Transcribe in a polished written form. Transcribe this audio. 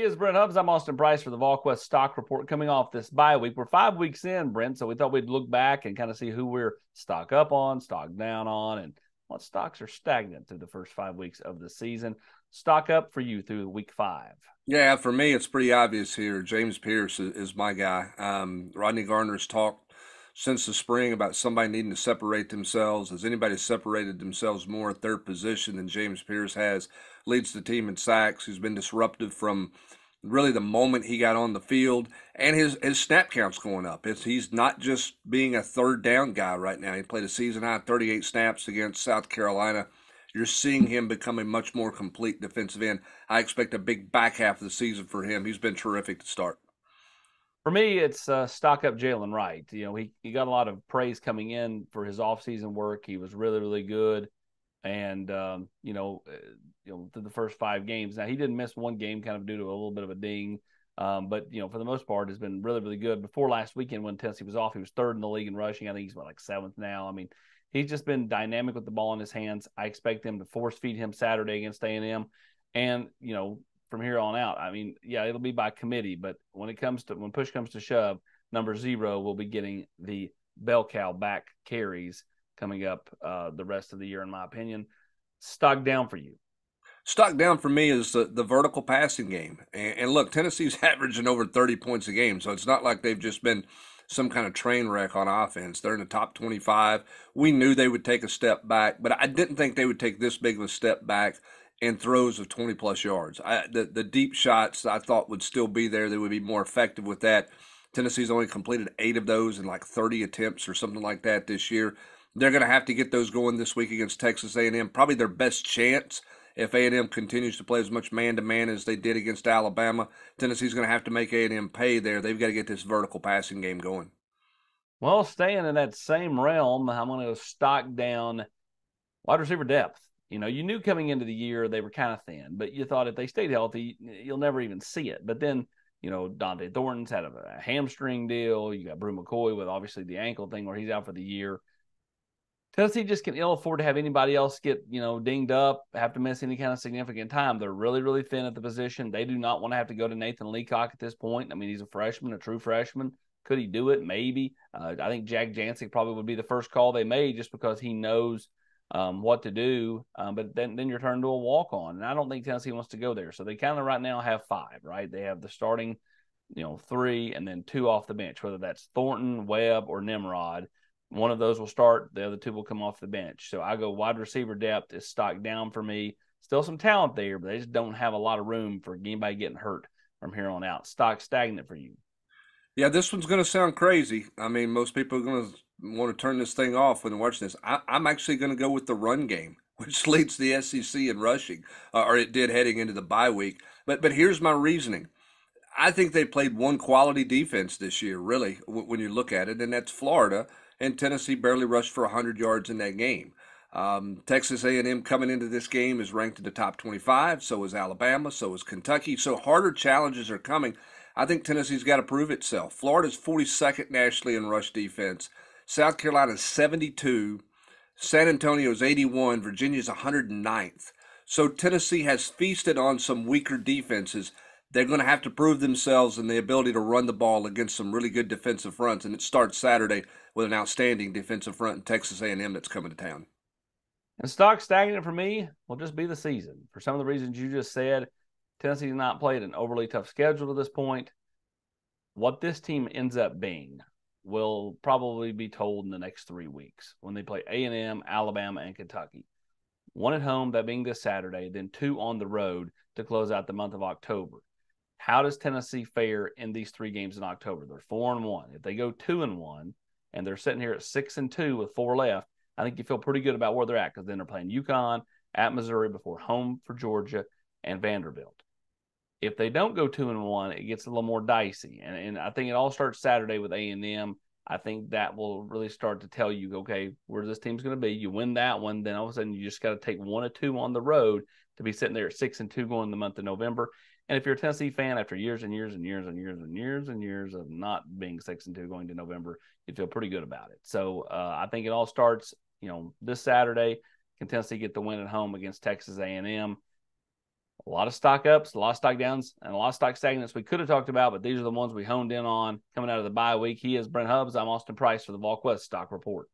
is Brent Hubbs. I'm Austin Price for the Volquest Stock Report coming off this bye week. We're 5 weeks in, Brent, so we thought we'd look back and kind of see who we're stock up on, stock down on, and what stocks are stagnant through the first 5 weeks of the season. Stock up for you through week 5. Yeah, for me, it's pretty obvious here. James Pierce is my guy. Rodney Garner's talked since the spring about somebody needing to separate themselves. Has anybody separated themselves more at their position than James Pierce has? Leads the team in sacks. He's been disruptive from really the moment he got on the field, and his snap count's going up. He's not just being a third down guy right now. He played a season high 38 snaps against South Carolina. You're seeing him become a much more complete defensive end. I expect a big back half of the season for him. He's been terrific to start. For me, it's stock up Jalen Wright. You know, he got a lot of praise coming in for his offseason work. He was really, really good. And, through the first 5 games. Now, he didn't miss one game kind of due to a little bit of a ding. But, for the most part, has been really, really good. Before last weekend when Tennessee was off, he was 3rd in the league in rushing. I think he's, 7th now. I mean, he's just been dynamic with the ball in his hands. I expect them to force feed him Saturday against A&M. And, from here on out, I mean, yeah, it'll be by committee. But when push comes to shove, number 0 will be getting the bell cow back carries coming up the rest of the year, in my opinion. Stock down for you. Stock down for me is the vertical passing game. And look, Tennessee's averaging over 30 points a game, so it's not like they've just been some kind of train wreck on offense. They're in the top 25. We knew they would take a step back, but I didn't think they would take this big of a step back in throws of 20-plus yards. The deep shots I thought would still be there. They would be more effective with that. Tennessee's only completed 8 of those in like 30 attempts or something like that this year. They're going to have to get those going this week against Texas A&M. Probably their best chance if A&M continues to play as much man-to-man as they did against Alabama. Tennessee's going to have to make A&M pay there. They've got to get this vertical passing game going. Well, staying in that same realm, I'm going to stock down wide receiver depth. You knew coming into the year they were kind of thin, but you thought if they stayed healthy, you'll never even see it. But then, Dante Thornton's had a hamstring deal. You got Brew McCoy with obviously the ankle thing where he's out for the year. Tennessee just can ill afford to have anybody else get, dinged up, have to miss any kind of significant time. They're really, really thin at the position. They do not want to have to go to Nathan Leacock at this point. I mean, he's a freshman, a true freshman. Could he do it? Maybe. I think Jack Jancic probably would be the first call they made just because he knows what to do. But then you're turned to a walk-on, and I don't think Tennessee wants to go there. So they kind of right now have 5, right? They have the starting, 3 and then 2 off the bench, whether that's Thornton, Webb, or Nimrod. One of those will start. The other 2 will come off the bench. So I go wide receiver depth is stock down for me. Still some talent there, but they just don't have a lot of room for anybody getting hurt from here on out. Stock stagnant for you. Yeah, this one's going to sound crazy. I mean, most people are going to want to turn this thing off when they're watching this. I'm actually going to go with the run game, which leads the SEC in rushing, or it did heading into the bye week. But here's my reasoning. I think they played one quality defense this year, really, when you look at it, and that's Florida. And Tennessee barely rushed for 100 yards in that game. Texas A&M coming into this game is ranked in the top 25. So is Alabama. So is Kentucky. So harder challenges are coming. I think Tennessee's got to prove itself. Florida's 42nd nationally in rush defense. South Carolina's 72. San Antonio's 81. Virginia's 109th. So Tennessee has feasted on some weaker defenses. They're going to have to prove themselves in the ability to run the ball against some really good defensive fronts, and it starts Saturday with an outstanding defensive front in Texas A&M that's coming to town. And stock stagnant for me will just be the season. For some of the reasons you just said, Tennessee's not played an overly tough schedule to this point. What this team ends up being will probably be told in the next 3 weeks when they play A&M, Alabama, and Kentucky. 1 at home, that being this Saturday, then 2 on the road to close out the month of October. How does Tennessee fare in these 3 games in October? They're 4-1. If they go 2-1 and they're sitting here at 6-2 with 4 left, I think you feel pretty good about where they're at because then they're playing UConn at Missouri before home for Georgia and Vanderbilt. If they don't go 2-1, it gets a little more dicey. And I think it all starts Saturday with A&M. I think that will really start to tell you, okay, where this team's going to be. You win that one, then all of a sudden you just got to take 1 or 2 on the road to be sitting there at 6-2 going the month of November. And if you're a Tennessee fan, after years and years and years and years and years and years of not being 6-2 going to November, you feel pretty good about it. So I think it all starts, this Saturday. Can Tennessee get the win at home against Texas A&M? A lot of stock ups, a lot of stock downs, and a lot of stock stagnates we could have talked about, but these are the ones we honed in on coming out of the bye week. He is Brent Hubbs. I'm Austin Price for the Volquest Stock Report.